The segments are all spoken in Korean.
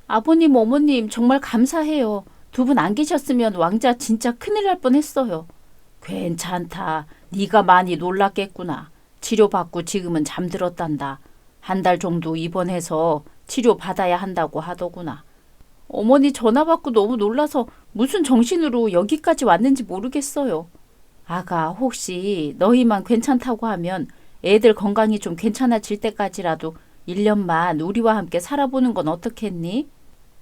아버님, 어머님 정말 감사해요. 두 분 안 계셨으면 왕자 진짜 큰일 날 뻔했어요. 괜찮다. 네가 많이 놀랐겠구나. 치료받고 지금은 잠들었단다. 한 달 정도 입원해서 치료 받아야 한다고 하더구나. 어머니 전화 받고 너무 놀라서 무슨 정신으로 여기까지 왔는지 모르겠어요. 아가, 혹시 너희만 괜찮다고 하면 애들 건강이 좀 괜찮아질 때까지라도 1년만 우리와 함께 살아보는 건 어떻겠니?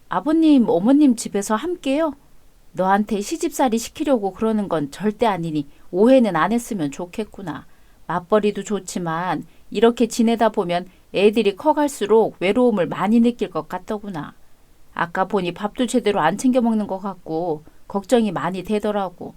아버님, 어머님 집에서 함께요? 너한테 시집살이 시키려고 그러는 건 절대 아니니 오해는 안 했으면 좋겠구나. 맞벌이도 좋지만 이렇게 지내다 보면 애들이 커갈수록 외로움을 많이 느낄 것 같더구나. 아까 보니 밥도 제대로 안 챙겨 먹는 것 같고 걱정이 많이 되더라고.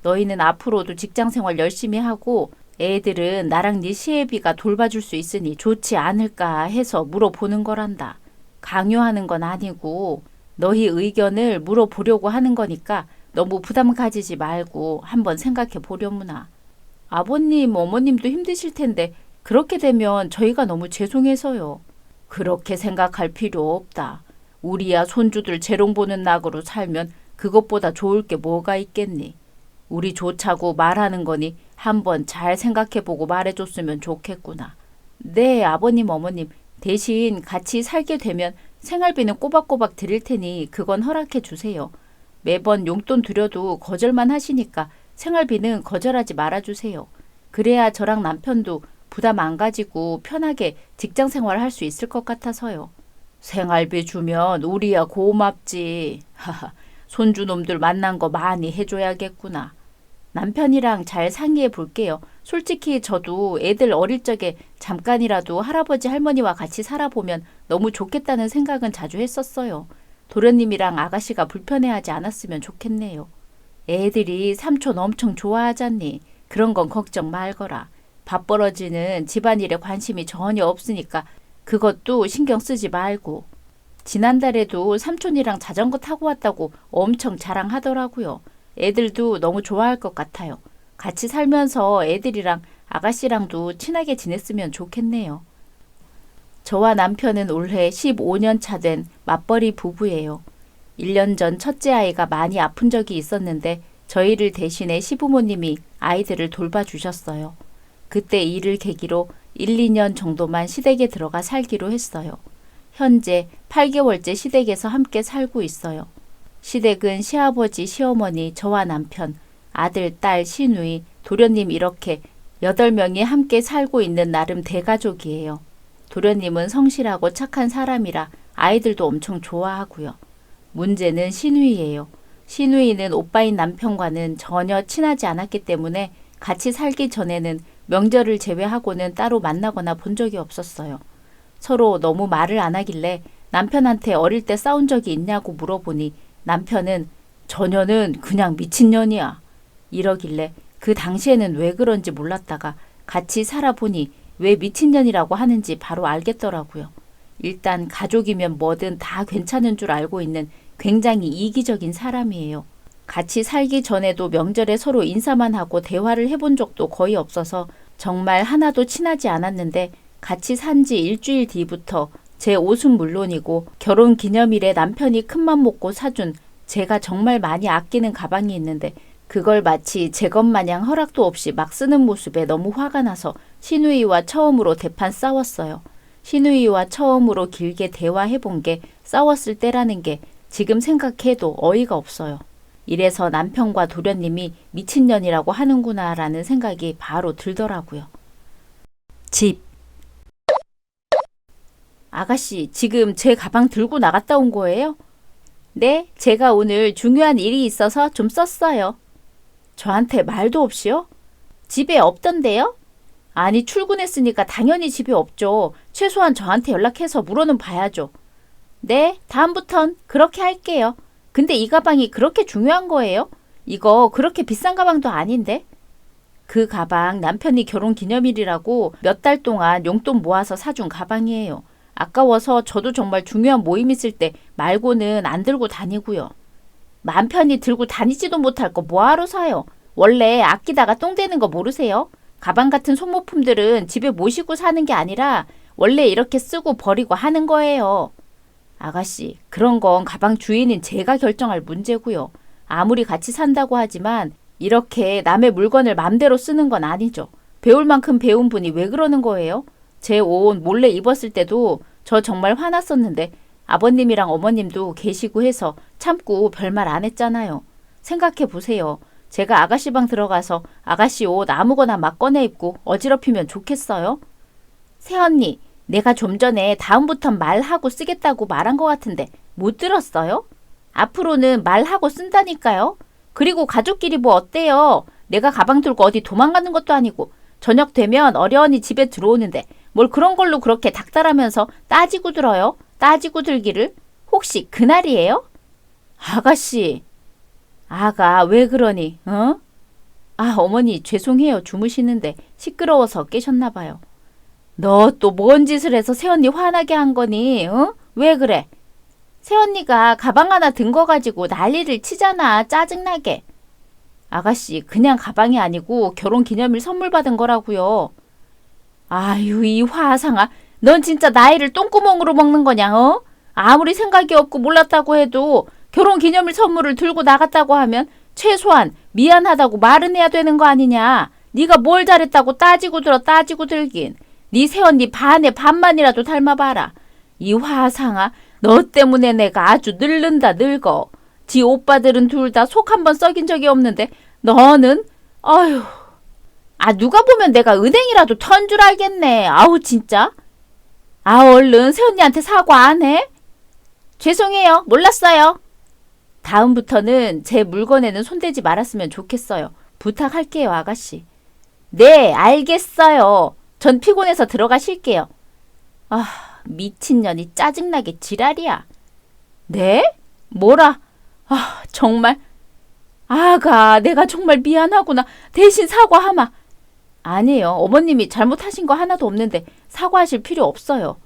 너희는 앞으로도 직장 생활 열심히 하고 애들은 나랑 네 시애비가 돌봐줄 수 있으니 좋지 않을까 해서 물어보는 거란다. 강요하는 건 아니고 너희 의견을 물어보려고 하는 거니까 너무 부담 가지지 말고 한번 생각해 보려무나. 아버님, 어머님도 힘드실 텐데 그렇게 되면 저희가 너무 죄송해서요. 그렇게 생각할 필요 없다. 우리야 손주들 재롱 보는 낙으로 살면 그것보다 좋을 게 뭐가 있겠니? 우리 좋자고 말하는 거니 한번 잘 생각해보고 말해줬으면 좋겠구나. 네, 아버님, 어머님. 대신 같이 살게 되면 생활비는 꼬박꼬박 드릴 테니 그건 허락해 주세요. 매번 용돈 드려도 거절만 하시니까 생활비는 거절하지 말아주세요. 그래야 저랑 남편도 부담 안 가지고 편하게 직장 생활 할 수 있을 것 같아서요. 생활비 주면 우리야 고맙지. 하하, 손주놈들 만난 거 많이 해줘야겠구나. 남편이랑 잘 상의해 볼게요. 솔직히 저도 애들 어릴 적에 잠깐이라도 할아버지 할머니와 같이 살아보면 너무 좋겠다는 생각은 자주 했었어요. 도련님이랑 아가씨가 불편해하지 않았으면 좋겠네요. 애들이 삼촌 엄청 좋아하잖니. 그런 건 걱정 말거라. 밥벌어지는 집안일에 관심이 전혀 없으니까 그것도 신경 쓰지 말고. 지난달에도 삼촌이랑 자전거 타고 왔다고 엄청 자랑하더라고요. 애들도 너무 좋아할 것 같아요. 같이 살면서 애들이랑 아가씨랑도 친하게 지냈으면 좋겠네요. 저와 남편은 올해 15년 차 된 맞벌이 부부예요. 1년 전 첫째 아이가 많이 아픈 적이 있었는데 저희를 대신해 시부모님이 아이들을 돌봐주셨어요. 그때 일을 계기로 1, 2년 정도만 시댁에 들어가 살기로 했어요. 현재 8개월째 시댁에서 함께 살고 있어요. 시댁은 시아버지, 시어머니, 저와 남편, 아들, 딸, 시누이, 도련님 이렇게 8명이 함께 살고 있는 나름 대가족이에요. 도련님은 성실하고 착한 사람이라 아이들도 엄청 좋아하고요. 문제는 시누이예요. 시누이는 오빠인 남편과는 전혀 친하지 않았기 때문에 같이 살기 전에는 명절을 제외하고는 따로 만나거나 본 적이 없었어요. 서로 너무 말을 안 하길래 남편한테 어릴 때 싸운 적이 있냐고 물어보니 남편은 전혀는 그냥 미친년이야. 이러길래 그 당시에는 왜 그런지 몰랐다가 같이 살아보니 왜 미친년이라고 하는지 바로 알겠더라고요. 일단 가족이면 뭐든 다 괜찮은 줄 알고 있는 굉장히 이기적인 사람이에요. 같이 살기 전에도 명절에 서로 인사만 하고 대화를 해본 적도 거의 없어서 정말 하나도 친하지 않았는데 같이 산 지 일주일 뒤부터 제 옷은 물론이고 결혼 기념일에 남편이 큰맘 먹고 사준 제가 정말 많이 아끼는 가방이 있는데 그걸 마치 제 것 마냥 허락도 없이 막 쓰는 모습에 너무 화가 나서 시누이와 처음으로 대판 싸웠어요. 시누이와 처음으로 길게 대화해본 게 싸웠을 때라는 게 지금 생각해도 어이가 없어요. 이래서 남편과 도련님이 미친년이라고 하는구나라는 생각이 바로 들더라고요. 집. 아가씨, 지금 제 가방 들고 나갔다 온 거예요? 네, 제가 오늘 중요한 일이 있어서 좀 썼어요. 저한테 말도 없이요? 집에 없던데요? 아니, 출근했으니까 당연히 집에 없죠. 최소한 저한테 연락해서 물어는 봐야죠. 네, 다음부턴 그렇게 할게요. 근데 이 가방이 그렇게 중요한 거예요? 이거 그렇게 비싼 가방도 아닌데? 그 가방 남편이 결혼 기념일이라고 몇 달 동안 용돈 모아서 사준 가방이에요. 아까워서 저도 정말 중요한 모임 있을 때 말고는 안 들고 다니고요. 맘 편히 들고 다니지도 못할 거 뭐하러 사요? 원래 아끼다가 똥 되는 거 모르세요? 가방 같은 소모품들은 집에 모시고 사는 게 아니라 원래 이렇게 쓰고 버리고 하는 거예요. 아가씨, 그런 건 가방 주인인 제가 결정할 문제고요. 아무리 같이 산다고 하지만 이렇게 남의 물건을 맘대로 쓰는 건 아니죠. 배울 만큼 배운 분이 왜 그러는 거예요? 제 옷 몰래 입었을 때도 저 정말 화났었는데 아버님이랑 어머님도 계시고 해서 참고 별말 안 했잖아요. 생각해 보세요. 제가 아가씨 방 들어가서 아가씨 옷 아무거나 막 꺼내 입고 어지럽히면 좋겠어요? 새언니, 내가 좀 전에 다음부턴 말하고 쓰겠다고 말한 것 같은데 못 들었어요? 앞으로는 말하고 쓴다니까요. 그리고 가족끼리 뭐 어때요? 내가 가방 들고 어디 도망가는 것도 아니고 저녁 되면 어련히 집에 들어오는데 뭘 그런 걸로 그렇게 닥달하면서 따지고 들어요? 따지고 들기를? 혹시 그날이에요? 아가씨. 아가 왜 그러니? 어? 아 어머니 죄송해요. 주무시는데 시끄러워서 깨셨나 봐요. 너 또 뭔 짓을 해서 새언니 화나게 한 거니? 어? 왜 그래? 새언니가 가방 하나 든 거 가지고 난리를 치잖아. 짜증나게. 아가씨 그냥 가방이 아니고 결혼기념일 선물 받은 거라고요. 아유 이 화상아. 넌 진짜 나이를 똥구멍으로 먹는 거냐? 어? 아무리 생각이 없고 몰랐다고 해도 결혼기념일 선물을 들고 나갔다고 하면 최소한 미안하다고 말은 해야 되는 거 아니냐. 네가 뭘 잘했다고 따지고 들어 따지고 들긴. 네 새언니 반에 반만이라도 닮아봐라. 이 화상아. 너 때문에 내가 아주 늙는다 늙어. 지 오빠들은 둘 다 속 한 번 썩인 적이 없는데 너는 아휴. 아 누가 보면 내가 은행이라도 턴 줄 알겠네. 아우 진짜. 아 얼른 새언니한테 사과 안 해? 죄송해요. 몰랐어요. 다음부터는 제 물건에는 손대지 말았으면 좋겠어요. 부탁할게요 아가씨. 네 알겠어요. 전 피곤해서 들어가실게요. 아 미친년이 짜증나게 지랄이야. 네? 뭐라? 아 정말. 아가 내가 정말 미안하구나. 대신 사과하마. 아니에요. 어머님이 잘못하신 거 하나도 없는데 사과하실 필요 없어요.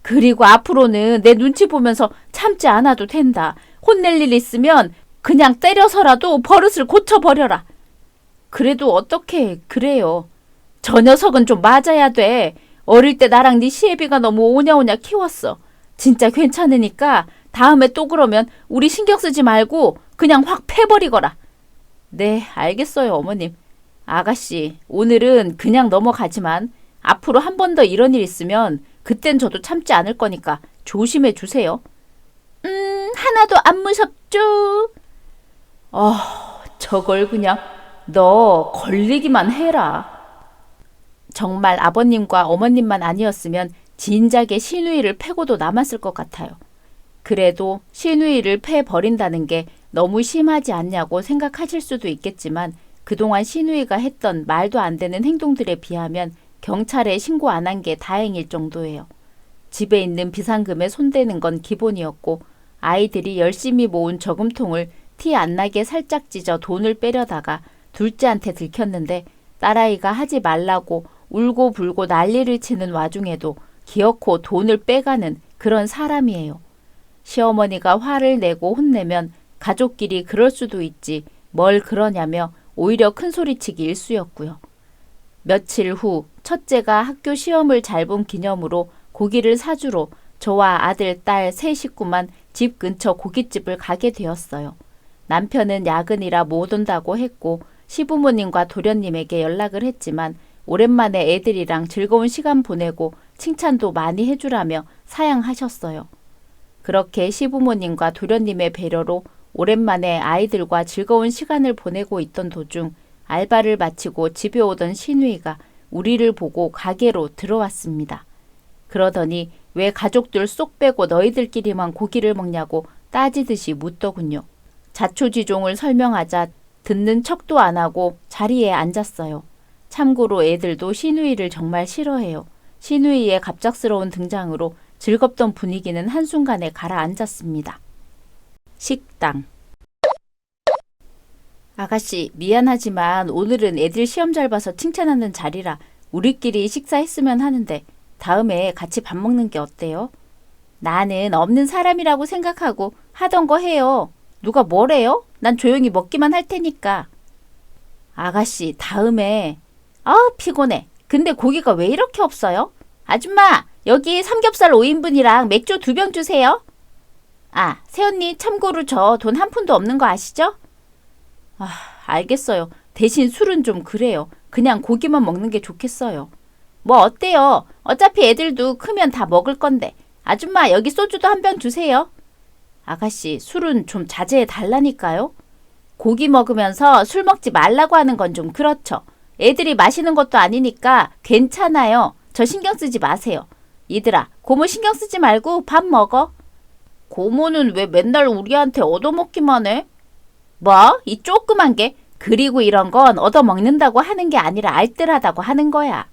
그리고 앞으로는 내 눈치 보면서 참지 않아도 된다. 혼낼 일 있으면 그냥 때려서라도 버릇을 고쳐버려라. 그래도 어떻게 그래요. 저 녀석은 좀 맞아야 돼. 어릴 때 나랑 네 시애비가 너무 오냐오냐 키웠어. 진짜 괜찮으니까 다음에 또 그러면 우리 신경 쓰지 말고 그냥 확 패버리거라. 네, 알겠어요, 어머님. 아가씨, 오늘은 그냥 넘어가지만 앞으로 한 번 더 이런 일 있으면 그땐 저도 참지 않을 거니까 조심해 주세요. 하나도 안 무섭죠? 저걸 그냥 너 걸리기만 해라. 정말 아버님과 어머님만 아니었으면 진작에 시누이를 패고도 남았을 것 같아요. 그래도 시누이를 패버린다는 게 너무 심하지 않냐고 생각하실 수도 있겠지만 그동안 시누이가 했던 말도 안 되는 행동들에 비하면 경찰에 신고 안 한 게 다행일 정도예요. 집에 있는 비상금에 손대는 건 기본이었고 아이들이 열심히 모은 저금통을 티 안 나게 살짝 찢어 돈을 빼려다가 둘째한테 들켰는데 딸아이가 하지 말라고 울고 불고 난리를 치는 와중에도 기어코 돈을 빼가는 그런 사람이에요. 시어머니가 화를 내고 혼내면 가족끼리 그럴 수도 있지 뭘 그러냐며 오히려 큰소리치기 일쑤였고요. 며칠 후 첫째가 학교 시험을 잘 본 기념으로 고기를 사주러 저와 아들, 딸 세 식구만 집 근처 고깃집을 가게 되었어요. 남편은 야근이라 못 온다고 했고 시부모님과 도련님에게 연락을 했지만 오랜만에 애들이랑 즐거운 시간 보내고 칭찬도 많이 해주라며 사양하셨어요. 그렇게 시부모님과 도련님의 배려로 오랜만에 아이들과 즐거운 시간을 보내고 있던 도중 알바를 마치고 집에 오던 시누이가 우리를 보고 가게로 들어왔습니다. 그러더니 왜 가족들 쏙 빼고 너희들끼리만 고기를 먹냐고 따지듯이 묻더군요. 자초지종을 설명하자 듣는 척도 안 하고 자리에 앉았어요. 참고로 애들도 시누이를 정말 싫어해요. 시누이의 갑작스러운 등장으로 즐겁던 분위기는 한순간에 가라앉았습니다. 식당. 아가씨 미안하지만 오늘은 애들 시험 잘 봐서 칭찬하는 자리라 우리끼리 식사했으면 하는데 다음에 같이 밥 먹는 게 어때요? 나는 없는 사람이라고 생각하고 하던 거 해요. 누가 뭐래요? 난 조용히 먹기만 할 테니까. 아가씨 다음에. 피곤해. 근데 고기가 왜 이렇게 없어요? 아줌마 여기 삼겹살 5인분이랑 맥주 2병 주세요. 아, 새언니 참고로 저 돈 한 푼도 없는 거 아시죠? 아, 알겠어요. 대신 술은 좀 그래요. 그냥 고기만 먹는 게 좋겠어요. 뭐 어때요? 어차피 애들도 크면 다 먹을 건데. 아줌마 여기 소주도 한 병 주세요. 아가씨 술은 좀 자제해 달라니까요. 고기 먹으면서 술 먹지 말라고 하는 건 좀 그렇죠. 애들이 마시는 것도 아니니까 괜찮아요. 저 신경 쓰지 마세요. 얘들아, 고모 신경 쓰지 말고 밥 먹어. 고모는 왜 맨날 우리한테 얻어먹기만 해? 뭐? 이 조그만 게? 그리고 이런 건 얻어먹는다고 하는 게 아니라 알뜰하다고 하는 거야.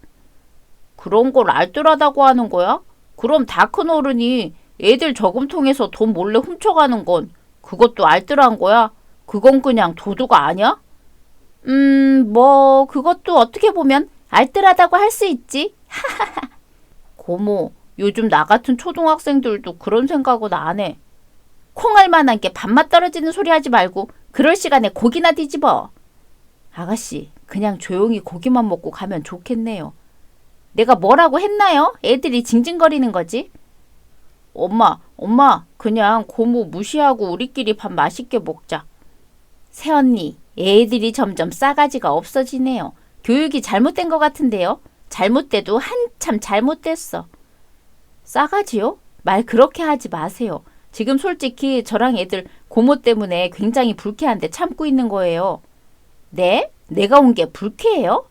그런 걸 알뜰하다고 하는 거야? 그럼 다 큰 어른이 애들 저금통에서 돈 몰래 훔쳐가는 건 그것도 알뜰한 거야? 그건 그냥 도둑 아니야? 뭐 그것도 어떻게 보면 알뜰하다고 할 수 있지. 고모, 요즘 나 같은 초등학생들도 그런 생각은 안 해. 콩알 만한 게 밥맛 떨어지는 소리 하지 말고 그럴 시간에 고기나 뒤집어. 아가씨, 그냥 조용히 고기만 먹고 가면 좋겠네요. 내가 뭐라고 했나요? 애들이 징징거리는 거지. 엄마, 그냥 고모 무시하고 우리끼리 밥 맛있게 먹자. 새언니, 애들이 점점 싸가지가 없어지네요. 교육이 잘못된 것 같은데요. 잘못돼도 한참 잘못됐어. 싸가지요? 말 그렇게 하지 마세요. 지금 솔직히 저랑 애들 고모 때문에 굉장히 불쾌한데 참고 있는 거예요. 네? 내가 온 게 불쾌해요?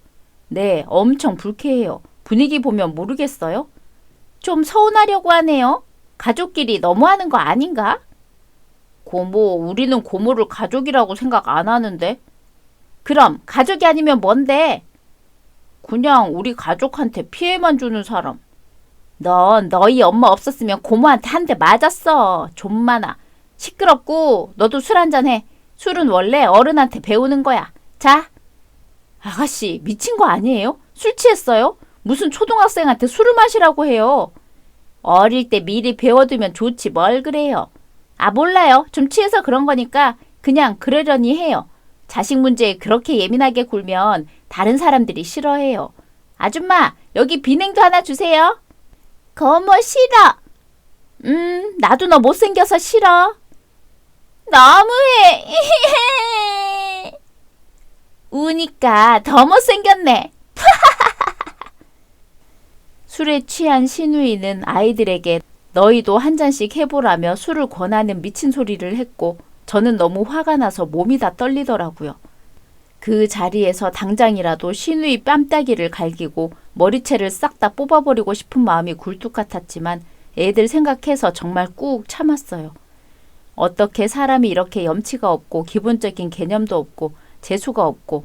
네, 엄청 불쾌해요. 분위기 보면 모르겠어요? 좀 서운하려고 하네요. 가족끼리 너무하는 거 아닌가? 고모, 우리는 고모를 가족이라고 생각 안 하는데. 그럼 가족이 아니면 뭔데? 그냥 우리 가족한테 피해만 주는 사람. 넌 너희 엄마 없었으면 고모한테 한 대 맞았어. 존만아. 시끄럽고 너도 술 한잔 해. 술은 원래 어른한테 배우는 거야. 자. 아가씨 미친 거 아니에요? 술 취했어요? 무슨 초등학생한테 술을 마시라고 해요. 어릴 때 미리 배워두면 좋지 뭘 그래요. 아 몰라요. 좀 취해서 그런 거니까 그냥 그러려니 해요. 자식 문제에 그렇게 예민하게 굴면 다른 사람들이 싫어해요. 아줌마 여기 비냉도 하나 주세요. 고모 싫어. 나도 너 못생겨서 싫어. 너무해. 우니까 더 못생겼네. 술에 취한 신우이는 아이들에게 너희도 한 잔씩 해보라며 술을 권하는 미친 소리를 했고 저는 너무 화가 나서 몸이 다 떨리더라고요. 그 자리에서 당장이라도 신우이 뺨따기를 갈기고 머리채를 싹 다 뽑아버리고 싶은 마음이 굴뚝 같았지만 애들 생각해서 정말 꾹 참았어요. 어떻게 사람이 이렇게 염치가 없고 기본적인 개념도 없고 재수가 없고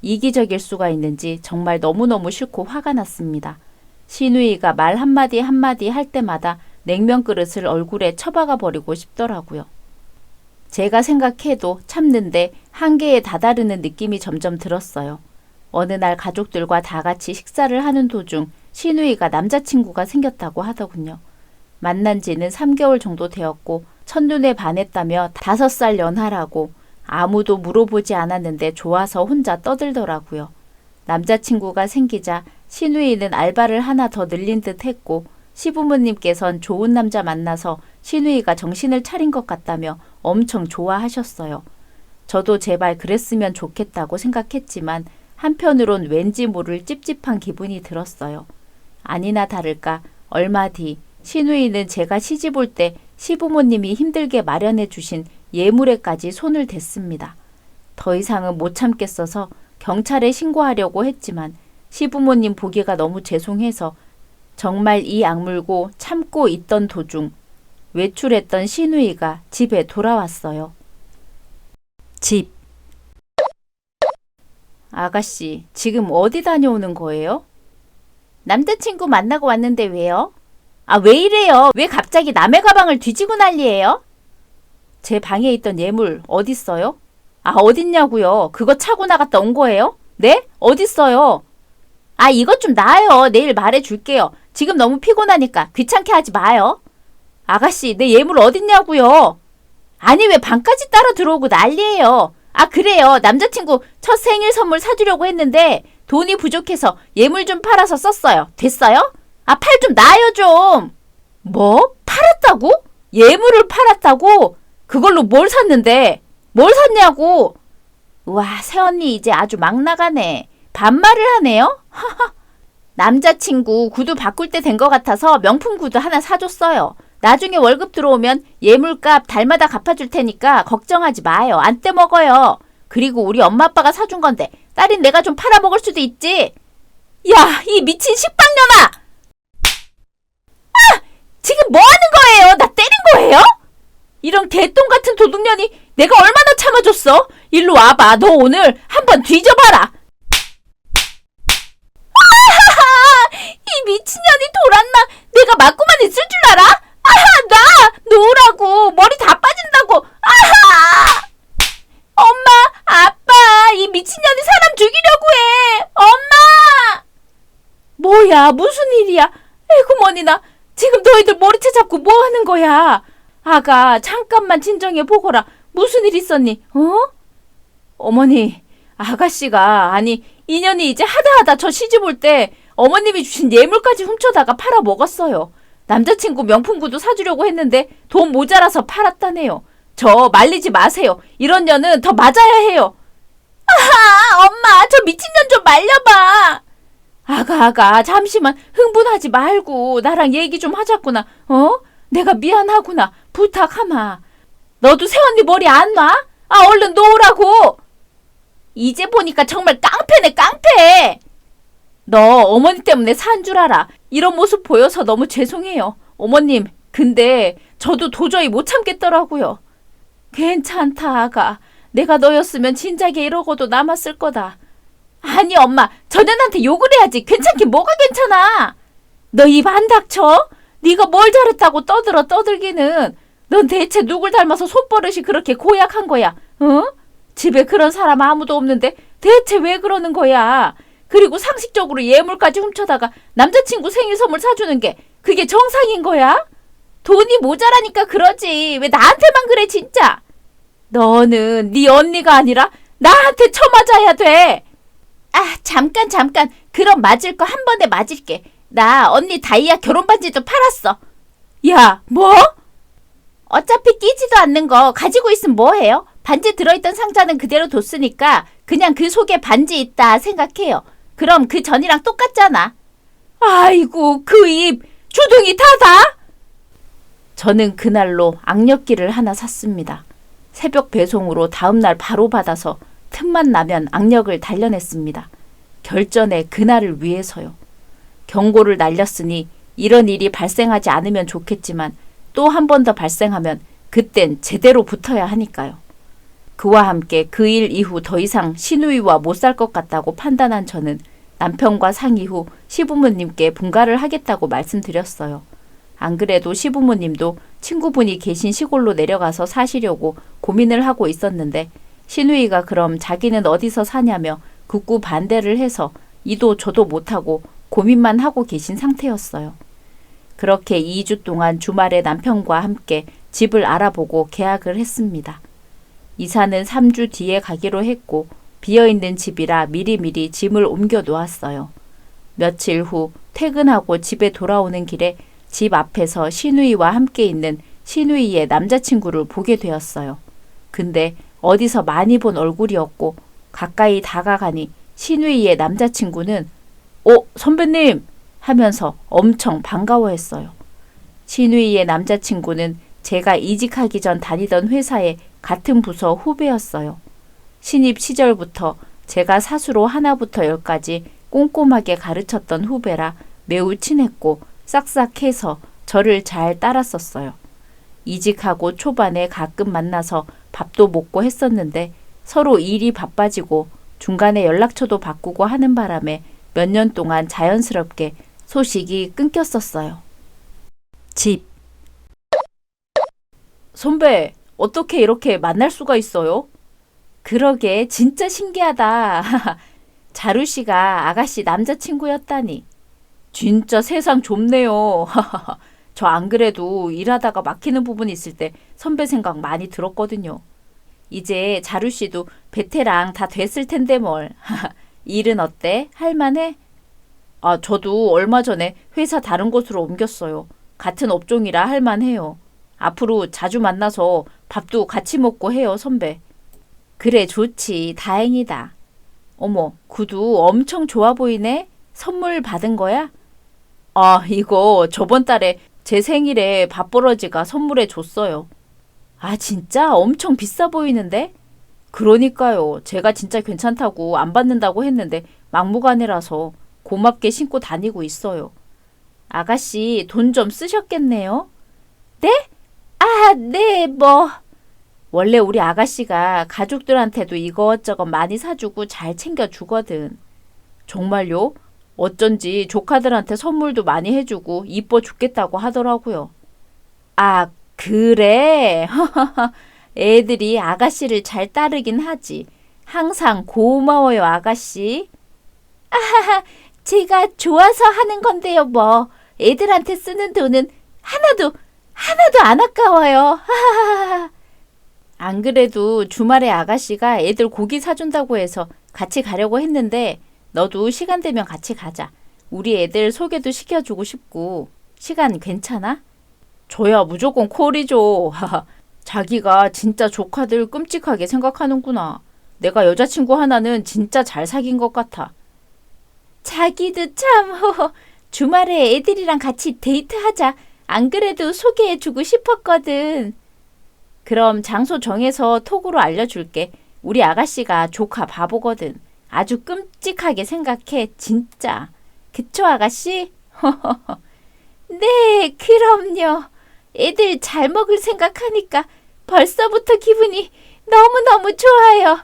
이기적일 수가 있는지 정말 너무너무 싫고 화가 났습니다. 신우이가 말 한마디 한마디 할 때마다 냉면 그릇을 얼굴에 쳐박아 버리고 싶더라고요. 제가 생각해도 참는데 한계에 다다르는 느낌이 점점 들었어요. 어느 날 가족들과 다 같이 식사를 하는 도중 신우이가 남자친구가 생겼다고 하더군요. 만난 지는 3개월 정도 되었고 첫눈에 반했다며 5살 연하라고 아무도 물어보지 않았는데 좋아서 혼자 떠들더라고요. 남자친구가 생기자 신우이는 알바를 하나 더 늘린 듯 했고 시부모님께선 좋은 남자 만나서 신우이가 정신을 차린 것 같다며 엄청 좋아하셨어요. 저도 제발 그랬으면 좋겠다고 생각했지만 한편으론 왠지 모를 찝찝한 기분이 들었어요. 아니나 다를까 얼마 뒤 신우이는 제가 시집 올 때 시부모님이 힘들게 마련해 주신 예물에까지 손을 댔습니다. 더 이상은 못 참겠어서 경찰에 신고하려고 했지만 시부모님 보기가 너무 죄송해서 정말 이 악물고 참고 있던 도중 외출했던 신우이가 집에 돌아왔어요. 집. 아가씨, 지금 어디 다녀오는 거예요? 남자친구 만나고 왔는데 왜요? 아, 왜 이래요? 왜 갑자기 남의 가방을 뒤지고 난리예요? 제 방에 있던 예물 어딨어요? 아, 어딨냐고요? 그거 차고 나갔다 온 거예요? 네? 어딨어요? 아, 이것 좀 놔요. 내일 말해줄게요. 지금 너무 피곤하니까 귀찮게 하지 마요. 아가씨, 내 예물 어딨냐고요? 아니, 왜 방까지 따라 들어오고 난리예요. 아, 그래요. 남자친구 첫 생일 선물 사주려고 했는데 돈이 부족해서 예물 좀 팔아서 썼어요. 됐어요? 아, 팔 좀 놔요 좀. 뭐? 팔았다고? 예물을 팔았다고? 그걸로 뭘 샀는데? 뭘 샀냐고? 우와, 새언니 이제 아주 막 나가네. 반말을 하네요? 남자친구 구두 바꿀 때 된 것 같아서 명품 구두 하나 사줬어요. 나중에 월급 들어오면 예물값 달마다 갚아줄 테니까 걱정하지 마요. 안 떼먹어요. 그리고 우리 엄마 아빠가 사준 건데 딸인 내가 좀 팔아먹을 수도 있지. 야, 이 미친 식빵년아! 지금 뭐 하는 거예요? 나 때린 거예요? 이런 개똥 같은 도둑년이 내가 얼마나 참아줬어? 일로 와봐. 너 오늘 한번 뒤져봐라. 이 미친년이 돌았나? 내가 맞고만 있을 줄 알아? 나! 놓으라고! 머리 다 빠진다고! 엄마! 아빠! 이 미친년이 사람 죽이려고 해! 엄마! 뭐야? 무슨 일이야? 에구머니나 지금 너희들 머리채 잡고 뭐 하는 거야? 아가, 잠깐만 진정해 보거라. 무슨 일 있었니? 어머니, 아가씨가, 아니, 인연이 이제 하다하다 저 시집 올 때 어머님이 주신 예물까지 훔쳐다가 팔아먹었어요. 남자친구 명품 구두 사주려고 했는데 돈 모자라서 팔았다네요. 저 말리지 마세요. 이런 년은 더 맞아야 해요. 엄마, 저 미친년 좀 말려봐. 아가, 잠시만 흥분하지 말고 나랑 얘기 좀 하자꾸나. 내가 미안하구나. 부탁하마. 너도 새언니 머리 안 놔? 얼른 놓으라고. 이제 보니까 정말 깡패네, 깡패. 너 어머니 때문에 산 줄 알아. 이런 모습 보여서 너무 죄송해요. 어머님, 근데 저도 도저히 못 참겠더라고요. 괜찮다, 아가. 내가 너였으면 진작에 이러고도 남았을 거다. 아니, 엄마, 저 년한테 욕을 해야지. 괜찮긴 뭐가 괜찮아. 너 입 안 닥쳐? 네가 뭘 잘했다고 떠들기는. 넌 대체 누굴 닮아서 손버릇이 그렇게 고약한 거야? 집에 그런 사람 아무도 없는데 대체 왜 그러는 거야? 그리고 상식적으로 예물까지 훔쳐다가 남자친구 생일 선물 사주는 게 그게 정상인 거야? 돈이 모자라니까 그러지. 왜 나한테만 그래 진짜? 너는 네 언니가 아니라 나한테 쳐맞아야 돼. 잠깐. 그럼 맞을 거 한 번에 맞을게. 나 언니 다이아 결혼 반지도 팔았어. 야, 뭐? 어차피 끼지도 않는 거 가지고 있으면 뭐해요? 반지 들어있던 상자는 그대로 뒀으니까 그냥 그 속에 반지 있다 생각해요. 그럼 그 전이랑 똑같잖아. 아이고, 그 입 주둥이 타다? 저는 그날로 악력기를 하나 샀습니다. 새벽 배송으로 다음날 바로 받아서 틈만 나면 악력을 단련했습니다. 결전의 그날을 위해서요. 경고를 날렸으니 이런 일이 발생하지 않으면 좋겠지만 또 한 번 더 발생하면 그땐 제대로 붙어야 하니까요. 그와 함께 그 일 이후 더 이상 시누이와 못 살 것 같다고 판단한 저는 남편과 상의 후 시부모님께 분가를 하겠다고 말씀드렸어요. 안 그래도 시부모님도 친구분이 계신 시골로 내려가서 사시려고 고민을 하고 있었는데 시누이가 그럼 자기는 어디서 사냐며 극구 반대를 해서 이도 저도 못하고 고민만 하고 계신 상태였어요. 그렇게 2주 동안 주말에 남편과 함께 집을 알아보고 계약을 했습니다. 이사는 3주 뒤에 가기로 했고 비어있는 집이라 미리미리 짐을 옮겨 놓았어요. 며칠 후 퇴근하고 집에 돌아오는 길에 집 앞에서 시누이와 함께 있는 시누이의 남자친구를 보게 되었어요. 근데 어디서 많이 본 얼굴이었고 가까이 다가가니 시누이의 남자친구는 선배님! 하면서 엄청 반가워했어요. 시누이의 남자친구는 제가 이직하기 전 다니던 회사의 같은 부서 후배였어요. 신입 시절부터 제가 사수로 하나부터 열까지 꼼꼼하게 가르쳤던 후배라 매우 친했고 싹싹해서 저를 잘 따랐었어요. 이직하고 초반에 가끔 만나서 밥도 먹고 했었는데 서로 일이 바빠지고 중간에 연락처도 바꾸고 하는 바람에 몇 년 동안 자연스럽게 소식이 끊겼었어요. 집. 선배, 어떻게 이렇게 만날 수가 있어요? 그러게, 진짜 신기하다. 자루 씨가 아가씨 남자친구였다니. 진짜 세상 좁네요. 저 안 그래도 일하다가 막히는 부분이 있을 때 선배 생각 많이 들었거든요. 이제 자루 씨도 베테랑 다 됐을 텐데 뭘. 일은 어때? 할만해? 저도 얼마 전에 회사 다른 곳으로 옮겼어요. 같은 업종이라 할만해요. 앞으로 자주 만나서 밥도 같이 먹고 해요, 선배. 그래, 좋지. 다행이다. 어머, 구두 엄청 좋아 보이네? 선물 받은 거야? 아, 이거 저번 달에 제 생일에 밥버러지가 선물해 줬어요. 아, 진짜? 엄청 비싸 보이는데? 그러니까요. 제가 진짜 괜찮다고 안 받는다고 했는데 막무가내라서 고맙게 신고 다니고 있어요. 아가씨, 돈 좀 쓰셨겠네요? 네? 아, 네, 뭐. 원래 우리 아가씨가 가족들한테도 이것저것 많이 사주고 잘 챙겨주거든. 정말요? 어쩐지 조카들한테 선물도 많이 해주고 이뻐 죽겠다고 하더라고요. 아, 그래? 애들이 아가씨를 잘 따르긴 하지. 항상 고마워요, 아가씨. 제가 좋아서 하는 건데요, 뭐. 애들한테 쓰는 돈은 하나도 안 아까워요. 안 그래도 주말에 아가씨가 애들 고기 사준다고 해서 같이 가려고 했는데 너도 시간 되면 같이 가자. 우리 애들 소개도 시켜주고 싶고. 시간 괜찮아? 저야 무조건 콜이죠. 자기가 진짜 조카들 끔찍하게 생각하는구나. 내가 여자친구 하나는 진짜 잘 사귄 것 같아. 자기도 참 주말에 애들이랑 같이 데이트하자. 안 그래도 소개해주고 싶었거든. 그럼 장소 정해서 톡으로 알려줄게. 우리 아가씨가 조카 바보거든. 아주 끔찍하게 생각해, 진짜. 그쵸, 아가씨? 네, 그럼요. 애들 잘 먹을 생각하니까 벌써부터 기분이 너무너무 좋아요.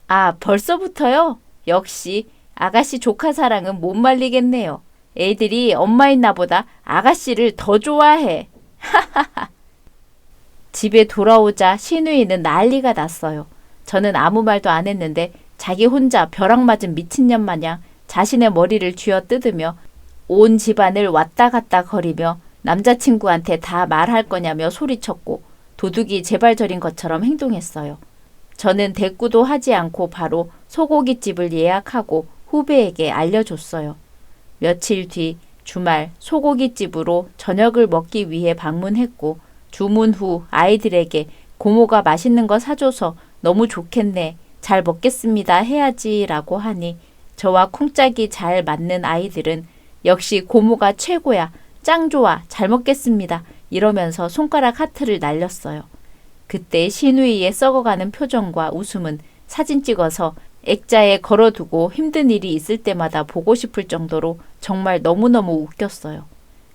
아, 벌써부터요? 역시 아가씨 조카 사랑은 못 말리겠네요. 애들이 엄마인 나보다 아가씨를 더 좋아해. 집에 돌아오자 신우이는 난리가 났어요. 저는 아무 말도 안 했는데 자기 혼자 벼락 맞은 미친년 마냥 자신의 머리를 쥐어뜯으며 온 집안을 왔다 갔다 거리며 남자친구한테 다 말할 거냐며 소리쳤고 도둑이 제발저린 것처럼 행동했어요. 저는 대꾸도 하지 않고 바로 소고기집을 예약하고 후배에게 알려줬어요. 며칠 뒤 주말 소고기집으로 저녁을 먹기 위해 방문했고 주문 후 아이들에게 고모가 맛있는 거 사줘서 너무 좋겠네. 잘 먹겠습니다 해야지 라고 하니 저와 쿵짝이 잘 맞는 아이들은 역시 고모가 최고야. 짱 좋아. 잘 먹겠습니다. 이러면서 손가락 하트를 날렸어요. 그때 신우이의 썩어가는 표정과 웃음은 사진 찍어서 액자에 걸어두고 힘든 일이 있을 때마다 보고 싶을 정도로 정말 너무너무 웃겼어요.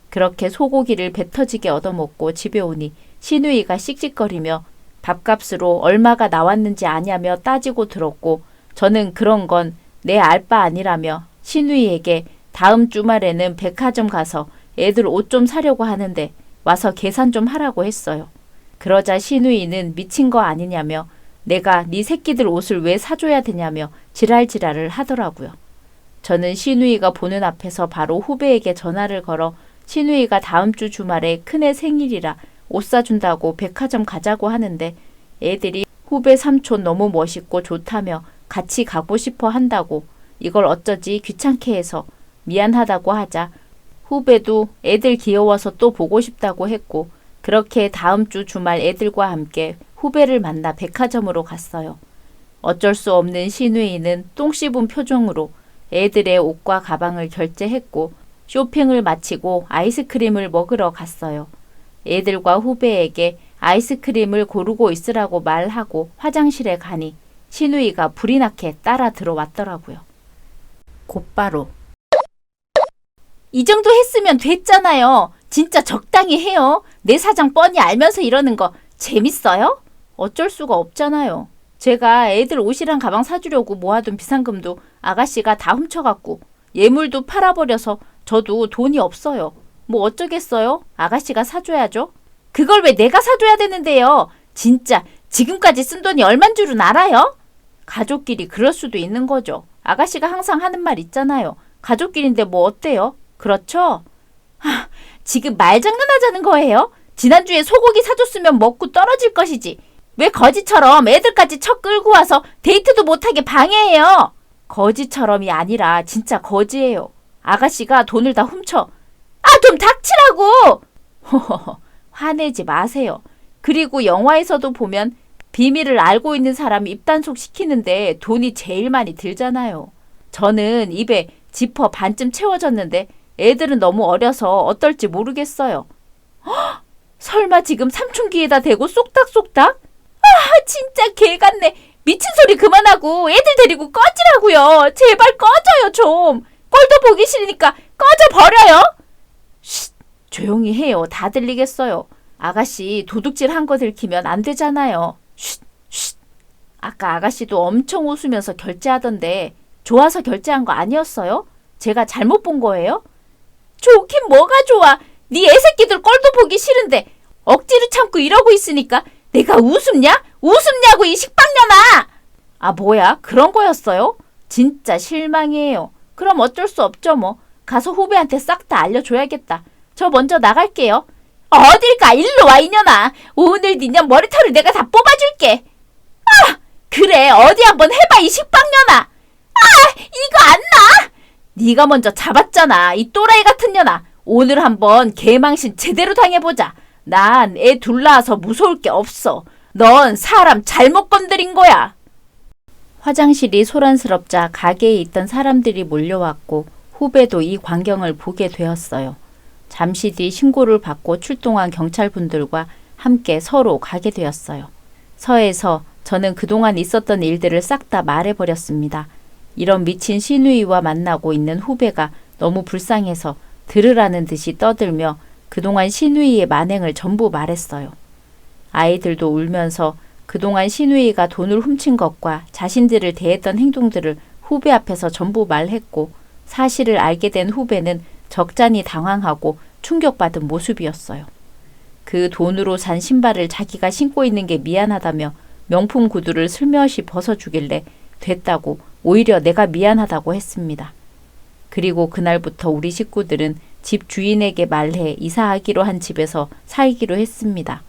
그렇게 소고기를 배 터지게 얻어먹고 집에 오니 신우이가 씩씩거리며 밥값으로 얼마가 나왔는지 아냐며 따지고 들었고 저는 그런 건 내 알 바 아니라며 신우이에게 다음 주말에는 백화점 가서 애들 옷 좀 사려고 하는데 와서 계산 좀 하라고 했어요. 그러자 신우이는 미친 거 아니냐며 내가 네 새끼들 옷을 왜 사줘야 되냐며 지랄지랄을 하더라고요. 저는 신우이가 보는 앞에서 바로 후배에게 전화를 걸어 신우이가 다음 주 주말에 큰애 생일이라 옷 사준다고 백화점 가자고 하는데 애들이 후배 삼촌 너무 멋있고 좋다며 같이 가고 싶어 한다고 이걸 어쩌지 귀찮게 해서 미안하다고 하자 후배도 애들 귀여워서 또 보고 싶다고 했고 그렇게 다음 주 주말 애들과 함께 후배를 만나 백화점으로 갔어요. 어쩔 수 없는 신우이는 똥 씹은 표정으로 애들의 옷과 가방을 결제했고 쇼핑을 마치고 아이스크림을 먹으러 갔어요. 애들과 후배에게 아이스크림을 고르고 있으라고 말하고 화장실에 가니 신우이가 불이 나게 따라 들어왔더라고요. 곧바로 이 정도 했으면 됐잖아요. 진짜 적당히 해요. 내 사정 뻔히 알면서 이러는 거 재밌어요? 어쩔 수가 없잖아요. 제가 애들 옷이랑 가방 사주려고 모아둔 비상금도 아가씨가 다 훔쳐갔고 예물도 팔아버려서 저도 돈이 없어요. 뭐 어쩌겠어요? 아가씨가 사줘야죠. 그걸 왜 내가 사줘야 되는데요? 진짜 지금까지 쓴 돈이 얼만 줄은 알아요? 가족끼리 그럴 수도 있는 거죠. 아가씨가 항상 하는 말 있잖아요. 가족끼리인데 뭐 어때요? 그렇죠? 지금 말장난하자는 거예요? 지난주에 소고기 사줬으면 먹고 떨어질 것이지. 왜 거지처럼 애들까지 쳐 끌고 와서 데이트도 못하게 방해해요? 거지처럼이 아니라 진짜 거지예요. 아가씨가 돈을 다 훔쳐. 아, 좀 닥치라고! 허허허, 화내지 마세요. 그리고 영화에서도 보면 비밀을 알고 있는 사람이 입단속 시키는데 돈이 제일 많이 들잖아요. 저는 입에 지퍼 반쯤 채워졌는데 애들은 너무 어려서 어떨지 모르겠어요. 헉, 설마 지금 삼촌기에다 대고 쏙닥쏙닥? 아, 진짜 개 같네. 미친 소리 그만하고 애들 데리고 꺼지라고요. 제발 꺼져요 좀. 꼴도 보기 싫으니까 꺼져버려요. 쉿, 조용히 해요. 다 들리겠어요. 아가씨 도둑질 한 거 들키면 안 되잖아요. 쉿, 쉿. 아까 아가씨도 엄청 웃으면서 결제하던데 좋아서 결제한 거 아니었어요? 제가 잘못 본 거예요? 좋긴 뭐가 좋아. 네 애새끼들 꼴도 보기 싫은데 억지로 참고 이러고 있으니까 내가 우습냐? 우습냐고 이 식빵년아! 아 뭐야? 그런 거였어요? 진짜 실망이에요. 그럼 어쩔 수 없죠 뭐. 가서 후배한테 싹 다 알려줘야겠다. 저 먼저 나갈게요. 어딜 가? 일로 와 이년아. 오늘 니년 머리털을 내가 다 뽑아줄게. 아! 그래 어디 한번 해봐 이 식빵년아. 아! 이거 안 나? 네가 먼저 잡았잖아. 이 또라이 같은 년아. 오늘 한번 개망신 제대로 당해보자. 난 애 둘 낳아서 무서울 게 없어. 넌 사람 잘못 건드린 거야. 화장실이 소란스럽자 가게에 있던 사람들이 몰려왔고 후배도 이 광경을 보게 되었어요. 잠시 뒤 신고를 받고 출동한 경찰분들과 함께 서로 가게 되었어요. 서에서 저는 그동안 있었던 일들을 싹 다 말해버렸습니다. 이런 미친 시누이와 만나고 있는 후배가 너무 불쌍해서 들으라는 듯이 떠들며 그동안 시누이의 만행을 전부 말했어요. 아이들도 울면서 그동안 시누이가 돈을 훔친 것과 자신들을 대했던 행동들을 후배 앞에서 전부 말했고 사실을 알게 된 후배는 적잖이 당황하고 충격받은 모습이었어요. 그 돈으로 산 신발을 자기가 신고 있는 게 미안하다며 명품 구두를 슬며시 벗어주길래 됐다고 오히려 내가 미안하다고 했습니다. 그리고 그날부터 우리 식구들은 집 주인에게 말해 이사하기로 한 집에서 살기로 했습니다.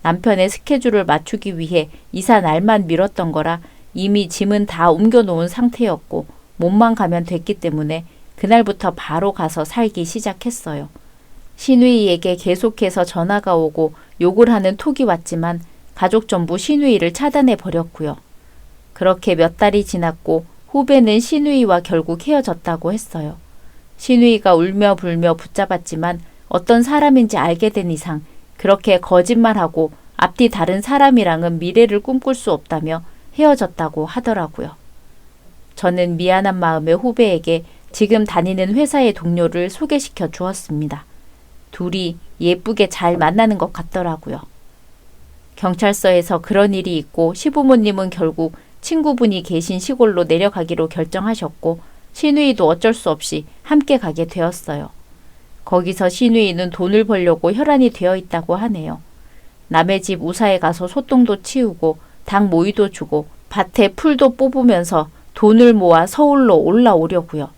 남편의 스케줄을 맞추기 위해 이사 날만 미뤘던 거라 이미 짐은 다 옮겨놓은 상태였고 몸만 가면 됐기 때문에 그날부터 바로 가서 살기 시작했어요. 시누이에게 계속해서 전화가 오고 욕을 하는 톡이 왔지만 가족 전부 시누이를 차단해 버렸고요. 그렇게 몇 달이 지났고 후배는 시누이와 결국 헤어졌다고 했어요. 시누이가 울며 불며 붙잡았지만 어떤 사람인지 알게 된 이상 그렇게 거짓말하고 앞뒤 다른 사람이랑은 미래를 꿈꿀 수 없다며 헤어졌다고 하더라고요. 저는 미안한 마음에 후배에게 지금 다니는 회사의 동료를 소개시켜 주었습니다. 둘이 예쁘게 잘 만나는 것 같더라고요. 경찰서에서 그런 일이 있고 시부모님은 결국 친구분이 계신 시골로 내려가기로 결정하셨고 시누이도 어쩔 수 없이 함께 가게 되었어요. 거기서 시누이는 돈을 벌려고 혈안이 되어 있다고 하네요. 남의 집 우사에 가서 소똥도 치우고 닭 모이도 주고 밭에 풀도 뽑으면서 돈을 모아 서울로 올라오려고요.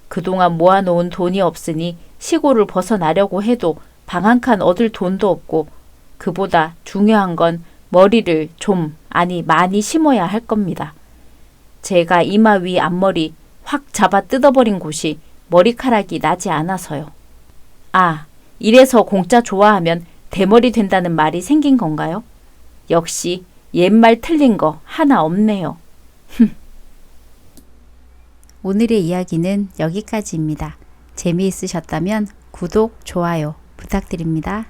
그동안 모아놓은 돈이 없으니 시골을 벗어나려고 해도 방 한 칸 얻을 돈도 없고 그보다 중요한 건 머리를 좀 아니 많이 심어야 할 겁니다. 제가 이마 위 앞머리 확 잡아 뜯어버린 곳이 머리카락이 나지 않아서요. 아, 이래서 공짜 좋아하면 대머리 된다는 말이 생긴 건가요? 역시 옛말 틀린 거 하나 없네요. 오늘의 이야기는 여기까지입니다. 재미있으셨다면 구독, 좋아요 부탁드립니다.